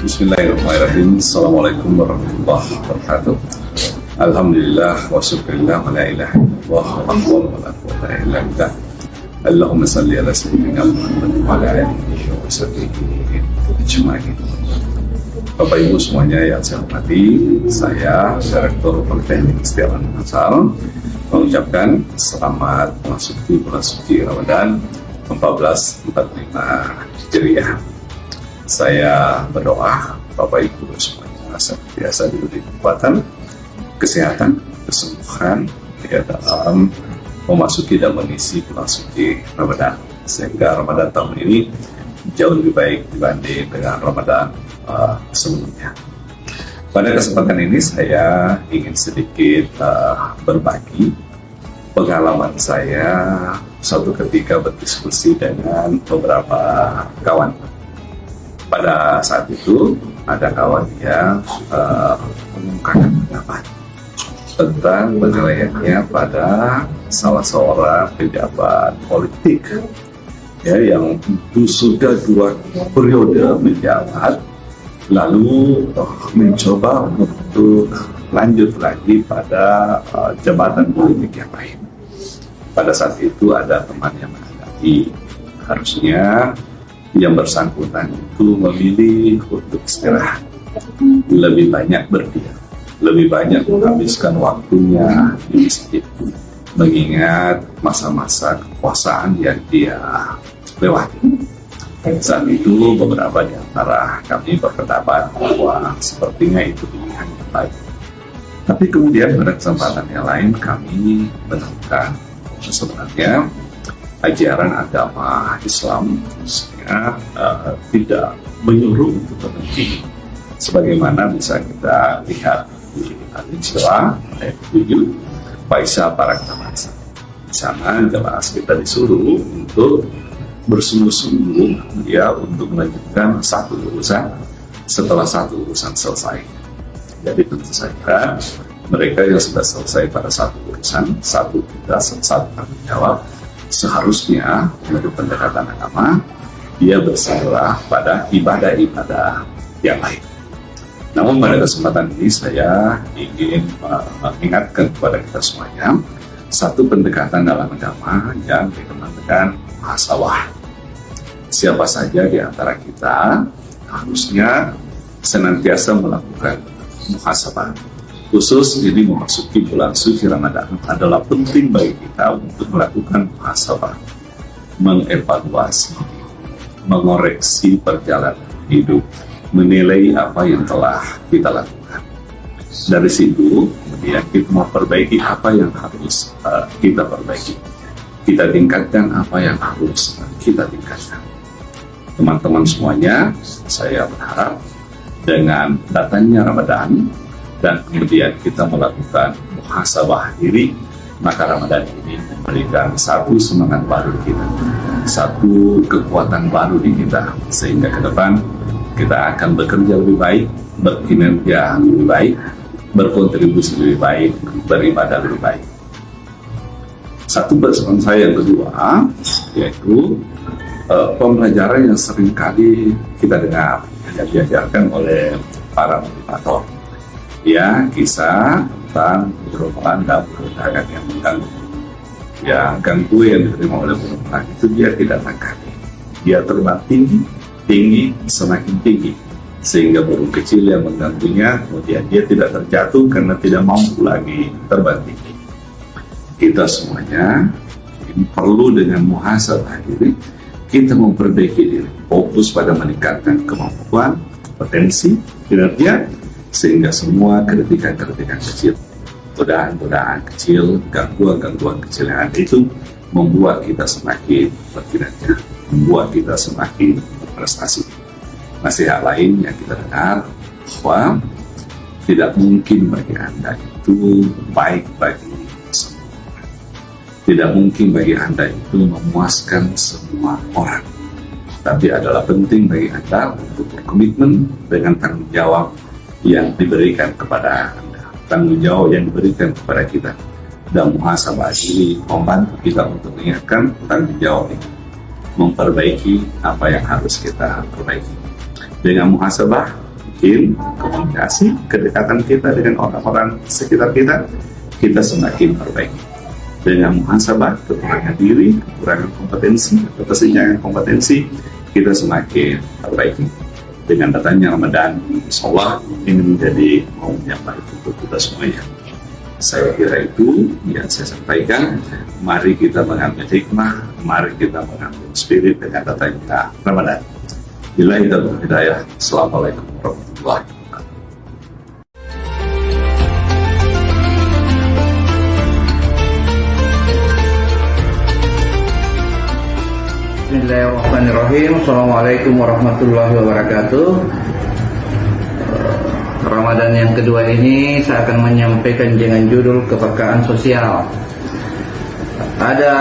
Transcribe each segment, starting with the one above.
Bismillahirrahmanirrahim. Assalamualaikum warahmatullahi wabarakatuh. Alhamdulillah wa syukurillah wa la ilaha illallah wa la quwwata illa billah. Allahumma salli ala sayyidina Muhammad wa ala alihi wa sahbihi ajma'in. Bapak Ibu semuanya yang saya hormati, saya Direktur Politeknik Setiawan Ansar mengucapkan selamat memasuki bulan suci Ramadan 1445 Hijriah. Saya berdoa Bapak Ibu semuanya senantiasa diberi kekuatan, kesehatan, kesembuhan ya, dalam memasuki dan mengisi bulan suci Ramadan, sehingga Ramadan tahun ini jauh lebih baik dibanding dengan Ramadan sebelumnya. Pada kesempatan ini saya ingin sedikit berbagi pengalaman saya suatu ketika berdiskusi dengan beberapa kawan. Pada saat itu ada kawan yang mengungkapkan pendapat tentang penilaiannya pada salah seorang pejabat politik ya, yang sudah 2 periode menjabat, lalu mencoba untuk lanjut lagi pada jabatan politik yang lain. Pada saat itu ada teman yang menghadapi, harusnya yang bersangkutan itu memilih untuk istirahat, lebih banyak berdiam, lebih banyak menghabiskan waktunya di masjid, mengingat masa-masa kekuasaan yang dia lewati. Saat itu beberapa di antara kami berpendapat bahwa sepertinya itu pilihan yang baik. Tapi kemudian pada kesempatan yang lain kami menemukan sebenarnya ajaran agama Islam tidak menyuruh untuk berhenti, sebagaimana bisa kita lihat di Al-Insyirah ayat 7 Faisa para bangsa. Di sana jelas kita disuruh untuk bersungguh-sungguh ya, untuk melanjutkan satu urusan setelah satu urusan selesai. Jadi tentu saja mereka yang sudah selesai pada satu urusan, satu tanggung jawab, seharusnya menurut pendekatan agama dia bersandar pada ibadah-ibadah yang lain. Namun pada kesempatan ini saya ingin mengingatkan kepada kita semuanya satu pendekatan dalam agama yang dinamakan muhasabah. Siapa saja di antara kita harusnya senantiasa melakukan muhasabah. Khusus ini memasuki bulan suci Ramadan adalah penting bagi kita untuk melakukan muhasabah, mengevaluasi, mengoreksi perjalanan hidup, menilai apa yang telah kita lakukan. Dari situ kemudian kita memperbaiki apa yang harus kita perbaiki, kita tingkatkan apa yang harus kita tingkatkan. Teman-teman semuanya, saya berharap dengan datangnya Ramadan dan kemudian kita melakukan muhasabah diri, maka Ramadan ini memberikan satu semangat baru kita, satu kekuatan baru di kita, sehingga ke depan kita akan bekerja lebih baik, berkinerja lebih baik, berkontribusi lebih baik, beribadah lebih baik. Satu pesan saya yang kedua yaitu pembelajaran yang sering kali kita dengar yang diajarkan oleh para motivator. Ya, kisah tentang burung elang dan burung gagak yang mengganggu. Ya, ganggu yang diterima oleh burung elang itu dia tidak tangkapi. Dia terbang tinggi, semakin tinggi, sehingga burung kecil yang mengganggunya kemudian dia tidak terjatuh karena tidak mampu lagi terbang tinggi. Kita semuanya ini perlu dengan muhasabah diri, kita memperbaiki diri, fokus pada meningkatkan kemampuan, potensi, kinerja, sehingga semua kritikan-kritikan kecil, godaan-godaan kecil, gangguan-gangguan kecil yang ada itu membuat kita semakin berkinerja, membuat kita semakin berprestasi. Nasihat lain yang kita dengar bahwa tidak mungkin bagi Anda itu baik bagi semua orang. Tidak mungkin bagi Anda itu memuaskan semua orang. Tapi adalah penting bagi Anda untuk berkomitmen dengan tanggung jawab yang diberikan kepada Anda, tanggung jawab yang diberikan kepada kita, dan muhasabah diri membantu kita untuk mengingatkan tanggung jawab ini, memperbaiki apa yang harus kita perbaiki. Dengan muhasabah semakin komunikasi, kedekatan kita dengan orang-orang sekitar kita, kita semakin perbaiki. Dengan muhasabah, kekurangan diri, kekurangan kompetensi, atau kesenjangan kompetensi, kita semakin perbaiki. Dengan datangnya Ramadan, insya Allah ini menjadi momen yang baik untuk kita semuanya. Saya kira itu yang saya sampaikan. Mari kita mengambil hikmah, mari kita mengambil spirit dengan datangnya Ramadan. Billahi taufiq wal hidayah. Assalamualaikum warahmatullahi wabarakatuh. Bismillahirrahmanirrahim. Assalamualaikum warahmatullahi wabarakatuh. Ramadan yang kedua ini saya akan menyampaikan dengan judul kepekaan sosial. Ada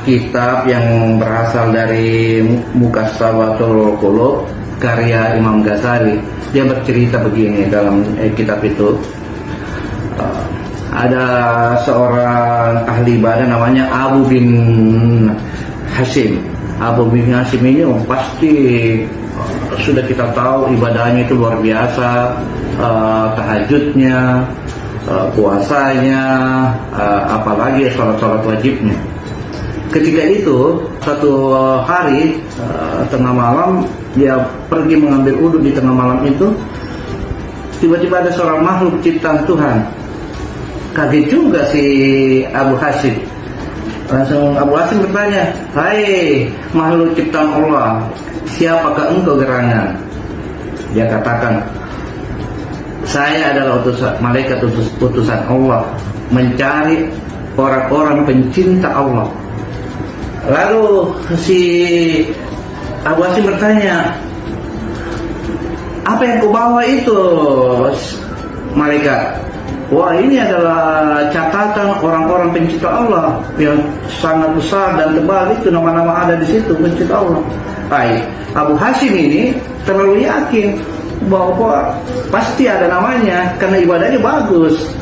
kitab yang berasal dari Muqassabatul Qulub karya Imam Ghazali. Dia bercerita begini dalam kitab itu. Ada seorang ahli ibadah namanya Abu bin Hasim. Abu bin Hasim ini pasti sudah kita tahu ibadahnya itu luar biasa, tahajudnya, puasanya, apalagi sholat-sholat wajibnya. Ketika itu satu hari tengah malam dia pergi mengambil wudhu. Di tengah malam itu tiba-tiba ada seorang makhluk ciptaan Tuhan. Kaget juga si Abu Hasim. Langsung Abu Hasim bertanya, "Hai makhluk ciptaan Allah, siapakah engkau gerangan?" Dia katakan, "Saya adalah malaikat utusan Allah, mencari orang-orang pencinta Allah." Lalu si Abu Hasim bertanya, "Apa yang kau bawa itu, malaikat?" "Wah, ini adalah catatan orang-orang pencinta Allah yang sangat besar dan tebal, itu nama-nama ada di situ, pencinta Allah." Baik, Abu Hasim ini terlalu yakin bahwa pasti ada namanya karena ibadahnya bagus,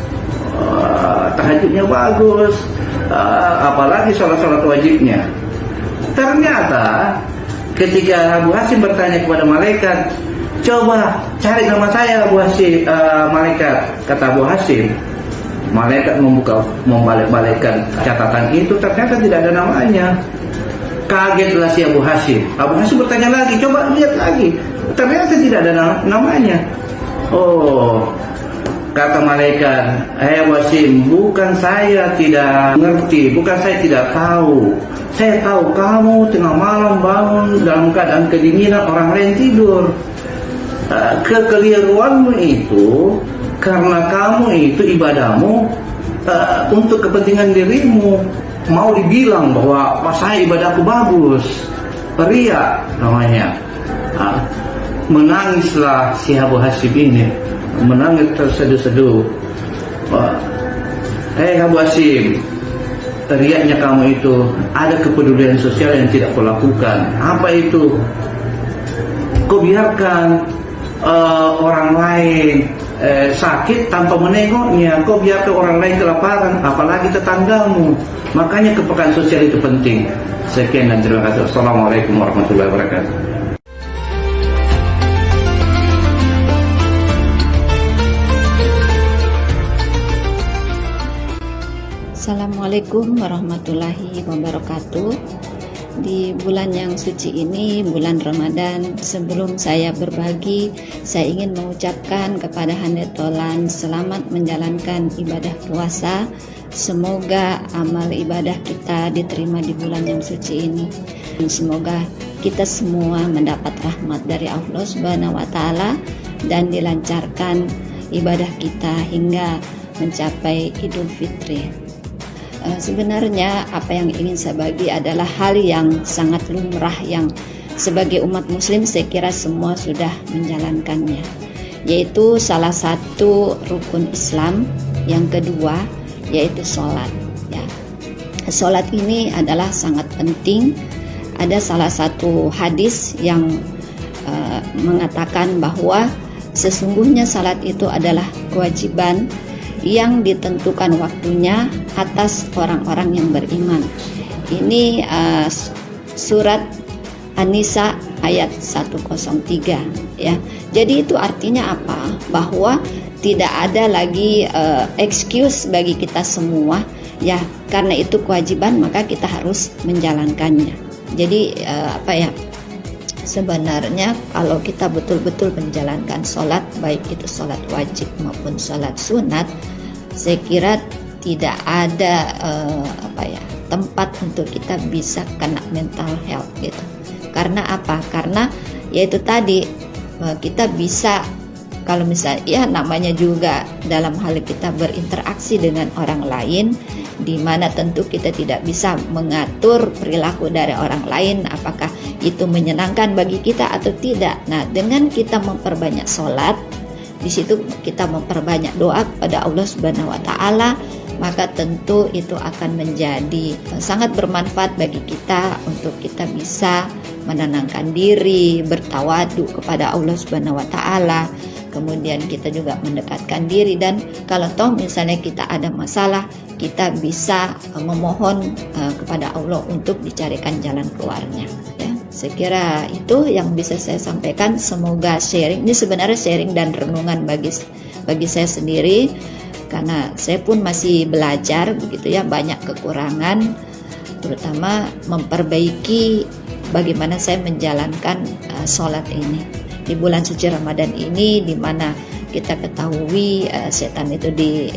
tahajudnya bagus, apalagi sholat-sholat wajibnya. Ternyata ketika Abu Hasim bertanya kepada malaikat, "Coba cari nama saya Abu Hasim, malaikat." Kata Abu Hasim, malaikat membalik-balikkan catatan itu, ternyata tidak ada namanya. Kagetlah si Abu Hasim. Abu Hasim bertanya lagi, "Coba lihat lagi." Ternyata tidak ada namanya. Oh, kata malaikat, Abu Hasim, bukan saya tidak ngerti, bukan saya tidak tahu. Saya tahu kamu tengah malam bangun dalam keadaan kedinginan, orang lain tidur. Kekeliruanmu itu karena kamu itu ibadahmu untuk kepentingan dirimu. Mau dibilang bahwa saya ibadahku bagus, ria namanya. Menangislah si Abu Hasim ini, menangis terseduh-seduh. Abu Hasim, riaknya kamu itu ada kepedulian sosial yang tidak kau lakukan. Apa itu? Kau biarkan orang lain sakit tanpa menengoknya. Kau biarkan orang lain kelaparan, apalagi tetanggamu. Makanya kepekaan sosial itu penting. Sekian dan terima kasih. Assalamualaikum warahmatullahi wabarakatuh. Assalamualaikum warahmatullahi wabarakatuh. Di bulan yang suci ini, bulan Ramadan, sebelum saya berbagi, saya ingin mengucapkan kepada Handetolan selamat menjalankan ibadah puasa. Semoga amal ibadah kita diterima di bulan yang suci ini. Dan semoga kita semua mendapat rahmat dari Allah Subhanahu wa Ta'ala dan dilancarkan ibadah kita hingga mencapai Idul Fitri. Sebenarnya apa yang ingin saya bagi adalah hal yang sangat lumrah yang sebagai umat muslim saya kira semua sudah menjalankannya, yaitu salah satu rukun Islam, yang kedua yaitu sholat. Ya, sholat ini adalah sangat penting. Ada salah satu hadis yang mengatakan bahwa sesungguhnya salat itu adalah kewajiban yang ditentukan waktunya atas orang-orang yang beriman. Ini surat An-Nisa ayat 103 ya. Jadi itu artinya apa? Bahwa tidak ada lagi excuse bagi kita semua ya, karena itu kewajiban maka kita harus menjalankannya. Jadi sebenarnya kalau kita betul-betul menjalankan sholat, baik itu sholat wajib maupun sholat sunat, saya kira tidak ada tempat untuk kita bisa kena mental health gitu. Karena apa? Karena yaitu tadi kita bisa, kalau misalnya ya namanya juga dalam hal kita berinteraksi dengan orang lain, di mana tentu kita tidak bisa mengatur perilaku dari orang lain apakah itu menyenangkan bagi kita atau tidak. Nah, dengan kita memperbanyak sholat, di situ kita memperbanyak doa kepada Allah Subhanahu wa taala, maka tentu itu akan menjadi sangat bermanfaat bagi kita untuk kita bisa menenangkan diri, bertawadu kepada Allah Subhanahu wa taala. Kemudian kita juga mendekatkan diri, dan kalau toh misalnya kita ada masalah, kita bisa memohon kepada Allah untuk dicarikan jalan keluarnya ya. Saya kira itu yang bisa saya sampaikan. Semoga sharing ini sebenarnya sharing dan renungan bagi saya sendiri, karena saya pun masih belajar begitu ya, banyak kekurangan, terutama memperbaiki bagaimana saya menjalankan sholat ini di bulan suci Ramadan ini, di mana kita ketahui setan itu di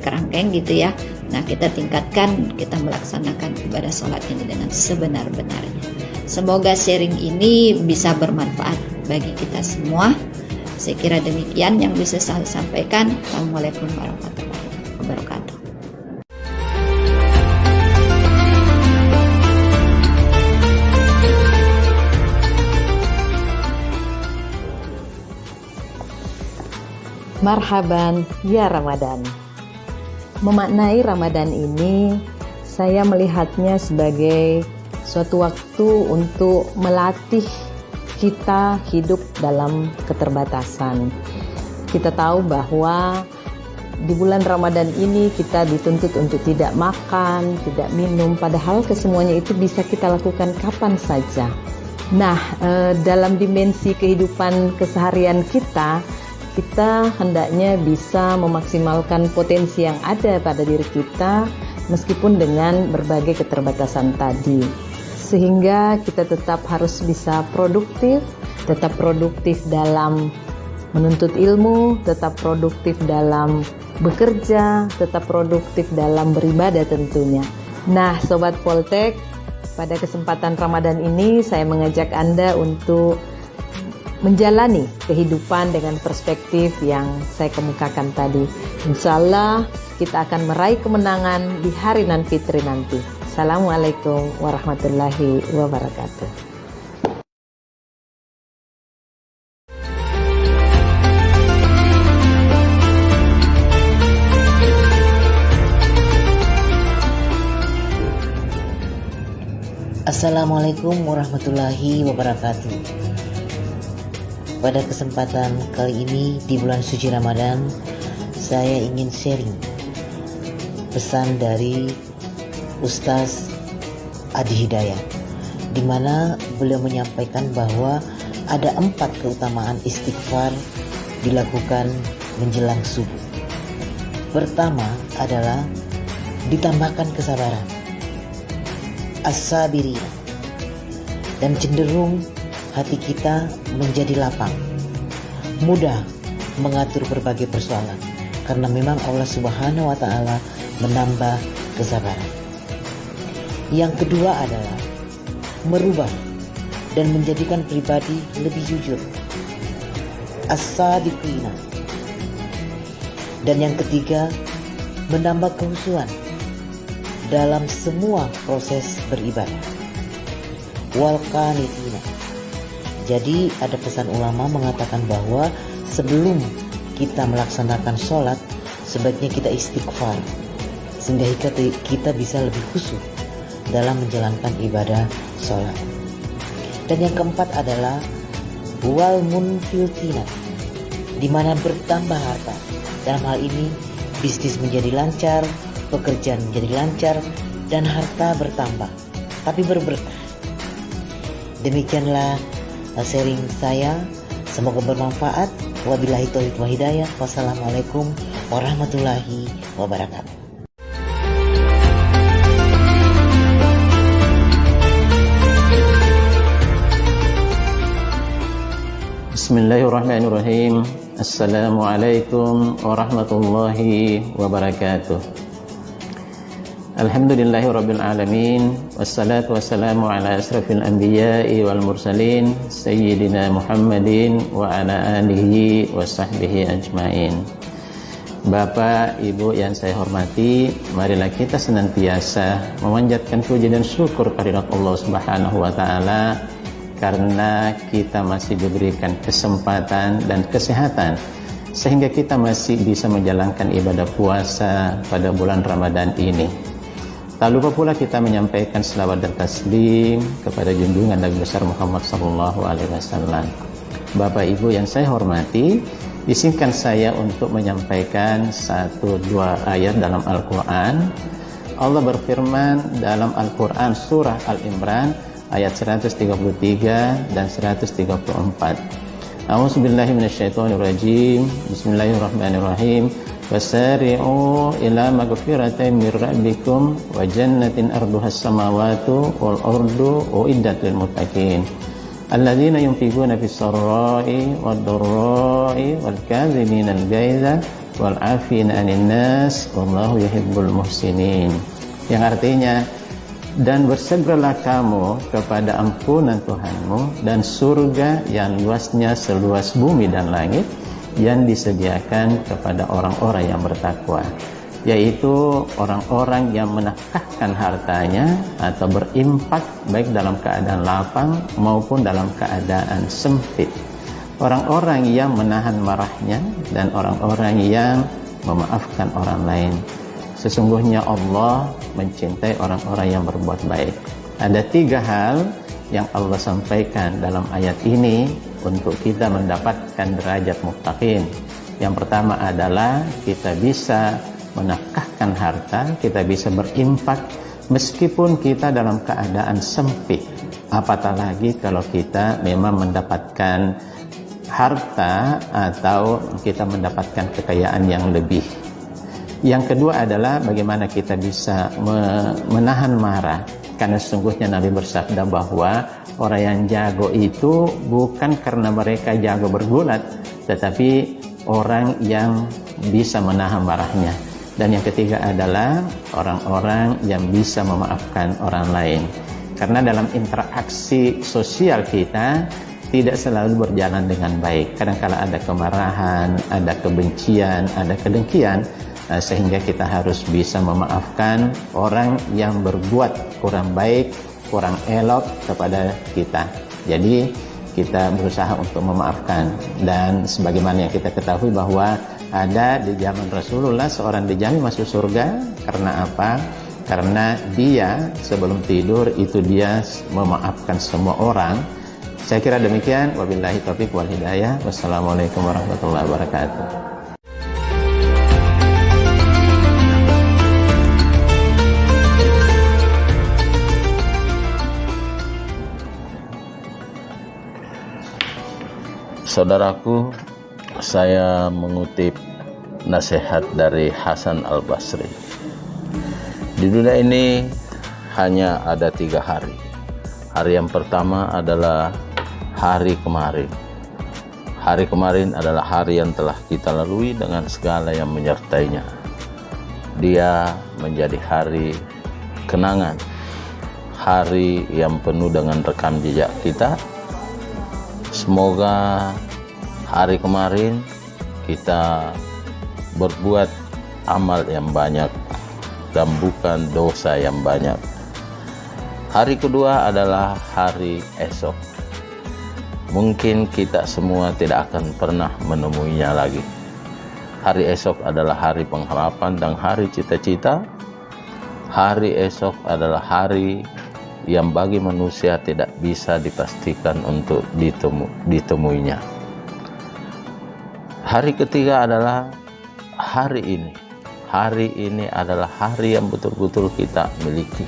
kerangkeng gitu ya. Nah, kita tingkatkan, kita melaksanakan ibadah sholat ini dengan sebenar-benarnya. Semoga sharing ini bisa bermanfaat bagi kita semua. Saya kira demikian yang bisa saya sampaikan. Assalamualaikum warahmatullahi wabarakatuh. Marhaban ya Ramadan. Memaknai Ramadan ini, saya melihatnya sebagai suatu waktu untuk melatih kita hidup dalam keterbatasan. Kita tahu bahwa di bulan Ramadan ini kita dituntut untuk tidak makan, tidak minum, padahal kesemuanya itu bisa kita lakukan kapan saja. Nah, dalam dimensi kehidupan keseharian kita hendaknya bisa memaksimalkan potensi yang ada pada diri kita meskipun dengan berbagai keterbatasan tadi, sehingga kita tetap harus bisa tetap produktif dalam menuntut ilmu, tetap produktif dalam bekerja, tetap produktif dalam beribadah tentunya. Nah, Sobat Poltek, pada kesempatan Ramadan ini saya mengajak Anda untuk menjalani kehidupan dengan perspektif yang saya kemukakan tadi. Insya Allah kita akan meraih kemenangan di hari nan fitri nanti. Assalamualaikum warahmatullahi wabarakatuh. Assalamualaikum warahmatullahi wabarakatuh. Pada kesempatan kali ini di bulan suci Ramadan, saya ingin sharing pesan dari Ustaz Adi Hidayat, di mana beliau menyampaikan bahwa ada 4 keutamaan istighfar dilakukan menjelang subuh. Pertama adalah ditambahkan kesabaran, as-sabirin, dan cenderung hati kita menjadi lapang, mudah mengatur berbagai persoalan, karena memang Allah Subhanahu wa taala menambah kesabaran. Yang kedua adalah merubah dan menjadikan pribadi lebih jujur, as-sadiqina. Dan yang ketiga, menambah kehusuan dalam semua proses beribadah, wal qanitina. Jadi ada pesan ulama mengatakan bahwa sebelum kita melaksanakan sholat, sebaiknya kita istighfar, sehingga kita bisa lebih khusyuk dalam menjalankan ibadah sholat. Dan yang keempat adalah wal munfitina, di mana bertambah harta. Dalam hal ini bisnis menjadi lancar, pekerjaan menjadi lancar, dan harta bertambah, tapi berberkah. Demikianlah sharing saya. Semoga bermanfaat. Wabillahi taufiq wal hidayah. Wassalamualaikum warahmatullahi wabarakatuh. Bismillahirrahmanirrahim. Assalamualaikum warahmatullahi wabarakatuh. Alhamdulillahirabbil alamin, wassalatu wassalamu ala asrafil anbiya'i wal mursalin sayyidina Muhammadin wa ala alihi wa sahbihi ajmain. Bapak, Ibu yang saya hormati, marilah kita senantiasa memanjatkan puji dan syukur kehadirat Allah Subhanahu wa taala karena kita masih diberikan kesempatan dan kesehatan sehingga kita masih bisa menjalankan ibadah puasa pada bulan Ramadan ini. Tak lupa pula kita menyampaikan selawat dan taslim kepada junjungan Nabi besar Muhammad SAW. Bapak Ibu yang saya hormati, izinkan saya untuk menyampaikan 1-2 ayat dalam Al-Quran. Allah berfirman dalam Al-Quran surah Al-Imran ayat 133 dan 134. A'udzubillahi minasyaitonirrajim. Bismillahirrahmanirrahim. Wasari'u ila maghfiratin mir rabbikum wa jannatin arduhas samawati wal ardu uiddat lil muttaqin alladzina yunfiquna fis sarra'i wad dharra'i wal kadhimina al ghaidha wal 'afina 'anil nas wallahu yuhibbul muhsinin. Yang artinya, dan bersegeralah kamu kepada ampunan Tuhanmu dan surga yang luasnya seluas bumi dan langit yang disediakan kepada orang-orang yang bertakwa, yaitu orang-orang yang menafkahkan hartanya atau berimpak baik dalam keadaan lapang maupun dalam keadaan sempit, orang-orang yang menahan marahnya dan orang-orang yang memaafkan orang lain. Sesungguhnya Allah mencintai orang-orang yang berbuat baik. Ada 3 hal yang Allah sampaikan dalam ayat ini untuk kita mendapatkan derajat muttaqin. Yang pertama adalah kita bisa menafkahkan harta, kita bisa berimpak meskipun kita dalam keadaan sempit. Apatah lagi kalau kita memang mendapatkan harta atau kita mendapatkan kekayaan yang lebih. Yang kedua adalah bagaimana kita bisa menahan marah. Karena sesungguhnya Nabi bersabda bahwa orang yang jago itu bukan karena mereka jago bergulat, tetapi orang yang bisa menahan marahnya. Dan yang ketiga adalah orang-orang yang bisa memaafkan orang lain. Karena dalam interaksi sosial kita tidak selalu berjalan dengan baik. Kadang-kala ada kemarahan, ada kebencian, ada kedengkian. Sehingga kita harus bisa memaafkan orang yang berbuat kurang baik, kurang elok kepada kita. Jadi kita berusaha untuk memaafkan. Dan sebagaimana yang kita ketahui bahwa ada di zaman Rasulullah seorang dijamin masuk surga. Karena apa? Karena dia sebelum tidur itu dia memaafkan semua orang. Saya kira demikian. Wabillahi taufiq wal hidayah. Wassalamualaikum warahmatullahi wabarakatuh. Saudaraku, saya mengutip nasihat dari Hasan Al-Basri. Di dunia ini hanya ada 3 hari. Hari yang pertama adalah hari kemarin. Hari kemarin adalah hari yang telah kita lalui dengan segala yang menyertainya. Dia menjadi hari kenangan, hari yang penuh dengan rekam jejak kita. Semoga hari kemarin kita berbuat amal yang banyak dan bukan dosa yang banyak. Hari kedua adalah hari esok. Mungkin kita semua tidak akan pernah menemuinya lagi. Hari esok adalah hari pengharapan dan hari cita-cita. Hari esok adalah hari yang bagi manusia tidak bisa dipastikan untuk ditemuinya. Hari ketiga adalah hari ini. Hari ini adalah hari yang betul-betul kita miliki.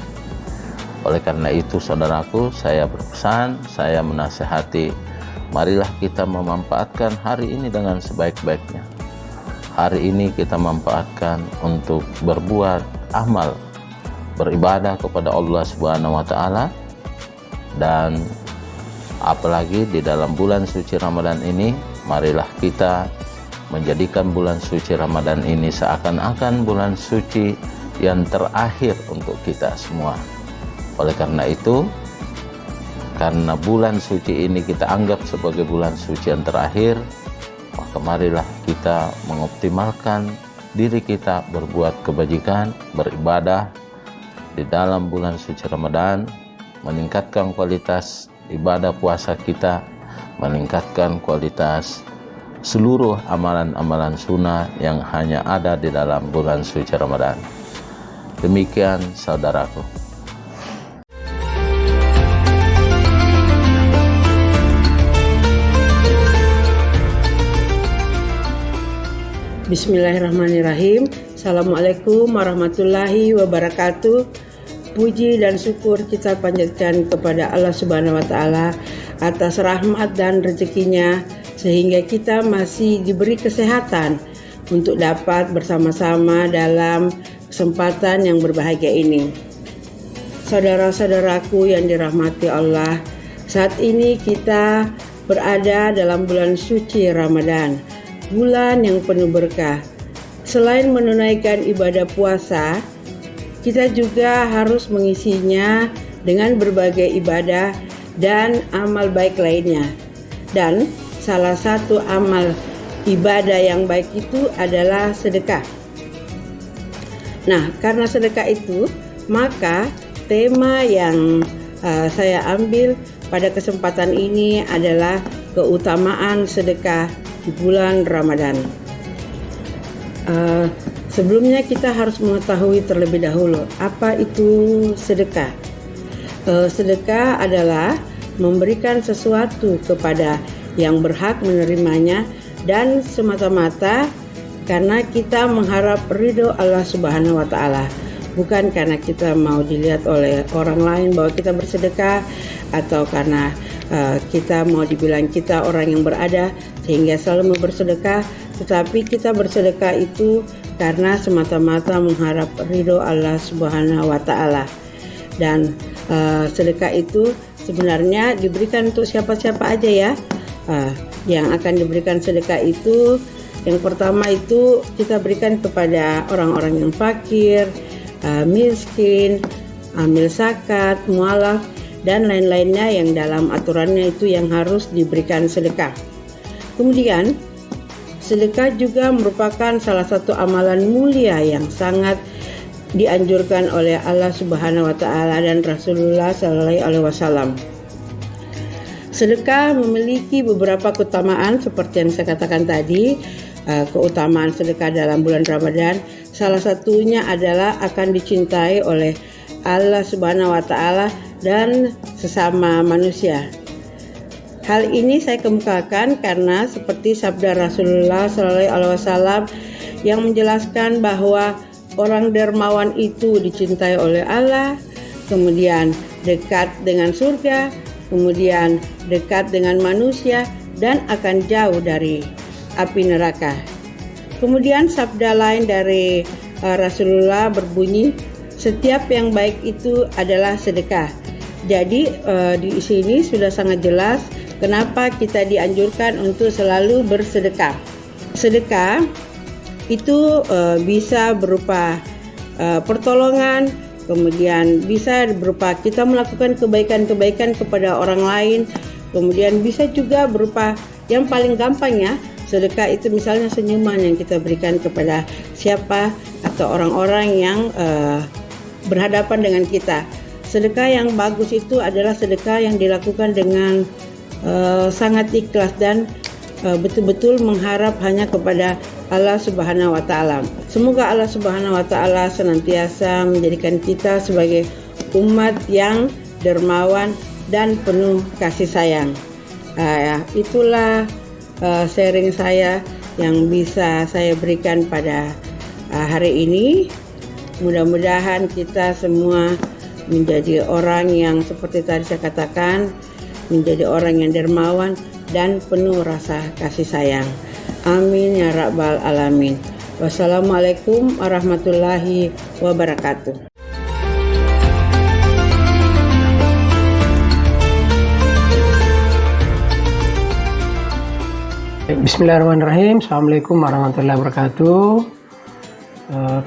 Oleh karena itu, saudaraku, saya berpesan, saya menasihati marilah kita memanfaatkan hari ini dengan sebaik-baiknya. Hari ini kita manfaatkan untuk berbuat amal, beribadah kepada Allah Subhanahu wa taala, dan apalagi di dalam bulan suci Ramadan ini, marilah kita menjadikan bulan suci Ramadan ini seakan-akan bulan suci yang terakhir untuk kita semua. Oleh karena itu, karena bulan suci ini kita anggap sebagai bulan suci yang terakhir, maka marilah kita mengoptimalkan diri kita berbuat kebajikan, beribadah di dalam bulan suci Ramadan, meningkatkan kualitas ibadah puasa kita, meningkatkan kualitas seluruh amalan-amalan sunnah yang hanya ada di dalam bulan suci Ramadan. Demikian saudaraku. Bismillahirrahmanirrahim. Assalamualaikum warahmatullahi wabarakatuh. Puji dan syukur kita panjatkan kepada Allah Subhanahu wa taala atas rahmat dan rezekinya sehingga kita masih diberi kesehatan untuk dapat bersama-sama dalam kesempatan yang berbahagia ini. Saudara-saudaraku yang dirahmati Allah, saat ini kita berada dalam bulan suci Ramadan, bulan yang penuh berkah. Selain menunaikan ibadah puasa, kita juga harus mengisinya dengan berbagai ibadah dan amal baik lainnya. Dan salah satu amal ibadah yang baik itu adalah sedekah. Nah, karena sedekah itu, maka tema yang saya ambil pada kesempatan ini adalah keutamaan sedekah di bulan Ramadan. Sebelumnya kita harus mengetahui terlebih dahulu apa itu sedekah. Sedekah adalah memberikan sesuatu kepada yang berhak menerimanya dan semata-mata karena kita mengharap ridho Allah Subhanahu wa taala, bukan karena kita mau dilihat oleh orang lain bahwa kita bersedekah, atau karena kita mau dibilang kita orang yang berada sehingga selalu mau bersedekah, tetapi kita bersedekah itu karena semata-mata mengharap ridho Allah Subhanahu wa taala. Dan sedekah itu sebenarnya diberikan untuk siapa-siapa aja ya. Yang akan diberikan sedekah itu, yang pertama itu kita berikan kepada orang-orang yang fakir, miskin, amil zakat, mualaf, dan lain-lainnya yang dalam aturannya itu yang harus diberikan sedekah. Kemudian sedekah juga merupakan salah satu amalan mulia yang sangat dianjurkan oleh Allah Subhanahu wa taala dan Rasulullah sallallahu alaihi wasallam. Sedekah memiliki beberapa keutamaan seperti yang saya katakan tadi. Keutamaan sedekah dalam bulan Ramadan salah satunya adalah akan dicintai oleh Allah Subhanahu wa taala dan sesama manusia. Hal ini saya kemukakan karena seperti sabda Rasulullah sallallahu alaihi wasallam yang menjelaskan bahwa orang dermawan itu dicintai oleh Allah, kemudian dekat dengan surga, kemudian dekat dengan manusia dan akan jauh dari api neraka. Kemudian sabda lain dari Rasulullah berbunyi, setiap yang baik itu adalah sedekah. Jadi di sini sudah sangat jelas kenapa kita dianjurkan untuk selalu bersedekah. Sedekah itu bisa berupa pertolongan, kemudian bisa berupa kita melakukan kebaikan-kebaikan kepada orang lain, kemudian bisa juga berupa yang paling gampang ya, sedekah itu misalnya senyuman yang kita berikan kepada siapa atau orang-orang yang berhadapan dengan kita. Sedekah yang bagus itu adalah sedekah yang dilakukan dengan sangat ikhlas dan betul-betul mengharap hanya kepada Allah Subhanahu wa taala. Semoga Allah Subhanahu wa taala senantiasa menjadikan kita sebagai umat yang dermawan dan penuh kasih sayang. Itulah sharing saya yang bisa saya berikan pada hari ini. Mudah-mudahan kita semua menjadi orang yang seperti tadi saya katakan, menjadi orang yang dermawan, dan penuh rasa kasih sayang. Amin ya rabbal alamin. Wassalamualaikum warahmatullahi wabarakatuh. Bismillahirrahmanirrahim. Assalamualaikum warahmatullahi wabarakatuh.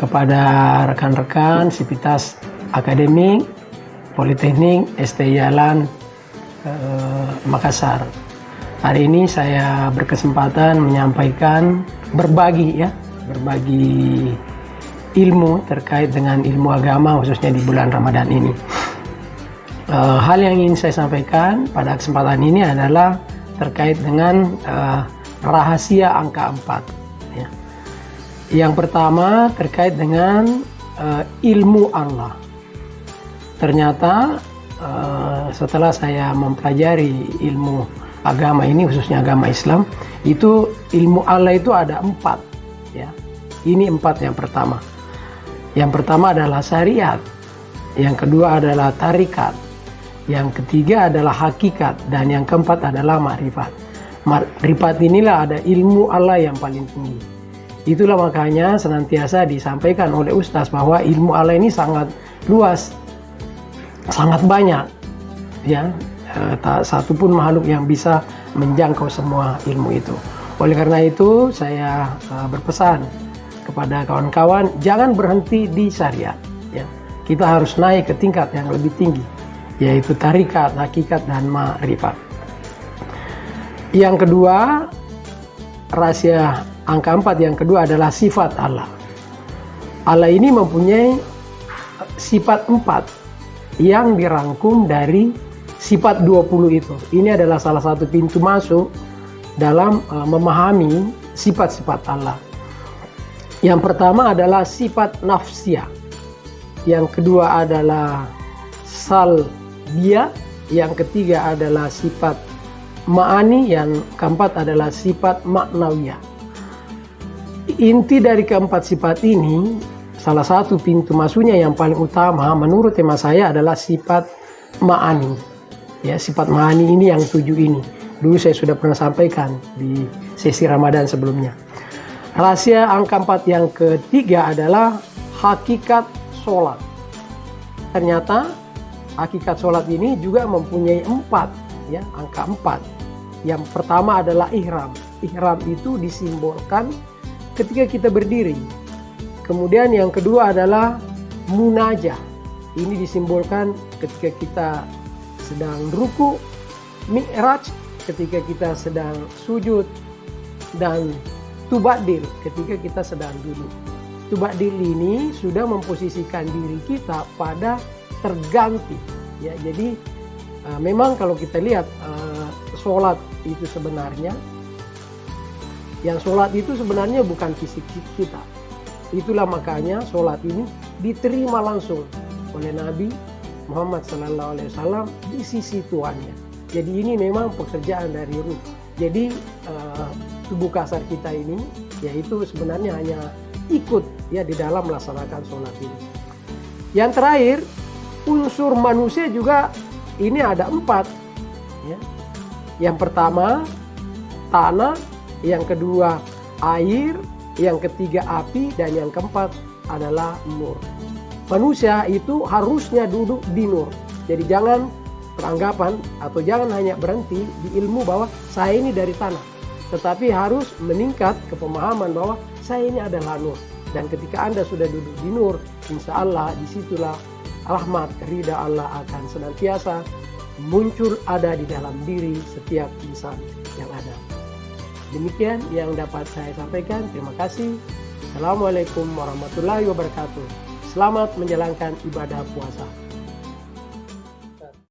Kepada rekan-rekan Sivitas Akademik Politeknik STI Jalan Makassar. Hari ini saya berkesempatan menyampaikan berbagi ilmu terkait dengan ilmu agama khususnya di bulan Ramadan ini. Hal yang ingin saya sampaikan pada kesempatan ini adalah terkait dengan rahasia angka 4 ya. Yang pertama terkait dengan ilmu Allah. Ternyata setelah saya mempelajari ilmu agama ini, khususnya agama Islam, itu ilmu Allah itu ada 4 ya. Ini 4 yang pertama. Yang pertama adalah syariat, yang kedua adalah tarikat, yang ketiga adalah hakikat, dan yang keempat adalah makrifat. Makrifat inilah ada ilmu Allah yang paling tinggi. Itulah makanya senantiasa disampaikan oleh Ustaz bahwa ilmu Allah ini sangat luas, sangat banyak ya. Tak satu pun makhluk yang bisa menjangkau semua ilmu itu. Oleh karena itu saya berpesan kepada kawan-kawan, jangan berhenti di syariat ya. Kita harus naik ke tingkat yang lebih tinggi, yaitu tarikat, hakikat, dan makrifat. Yang kedua, rahasia angka 4 yang kedua adalah sifat Allah. Allah ini mempunyai sifat 4 yang dirangkum dari sifat 20 itu. Ini adalah salah satu pintu masuk dalam memahami sifat-sifat Allah. Yang pertama adalah sifat nafsiyah. Yang kedua adalah salbiyah. Yang ketiga adalah sifat ma'ani, yang keempat adalah sifat maknawiyah. Inti dari keempat sifat ini, salah satu pintu masuknya yang paling utama menurut tema saya adalah sifat ma'ani. Ya, sifat ma'ani ini yang 7 ini. Dulu saya sudah pernah sampaikan di sesi Ramadan sebelumnya. Rahasia angka 4 yang ketiga adalah hakikat sholat. Ternyata hakikat sholat ini juga mempunyai 4. Ya, angka 4. Yang pertama adalah ihram. Ihram itu disimbolkan ketika kita berdiri. Kemudian yang kedua adalah munajah. Ini disimbolkan ketika kita sedang ruku, mi'raj ketika kita sedang sujud, dan tubadil ketika kita sedang duduk. Tubadil ini sudah memposisikan diri kita pada terganti. Ya, jadi memang kalau kita lihat sholat itu sebenarnya, yang sholat itu sebenarnya bukan fisik kita. Itulah makanya sholat ini diterima langsung oleh Nabi Muhammad SAW di sisi Tuhannya. Jadi ini memang pekerjaan dari ruh. Jadi tubuh kasar kita ini yaitu sebenarnya hanya ikut ya di dalam melaksanakan sholat ini. Yang terakhir, unsur manusia juga ini ada 4 ya. Yang pertama tanah, yang kedua air, yang ketiga api, dan yang keempat adalah nur. Manusia itu harusnya duduk di nur. Jadi jangan beranggapan atau jangan hanya berhenti di ilmu bahwa saya ini dari tanah, tetapi harus meningkat ke pemahaman bahwa saya ini adalah nur. Dan ketika Anda sudah duduk di nur, insya Allah disitulah rahmat ridha Allah akan senantiasa muncul ada di dalam diri setiap insan yang ada. Demikian yang dapat saya sampaikan. Terima kasih. Assalamualaikum warahmatullahi wabarakatuh. Selamat menjalankan ibadah puasa.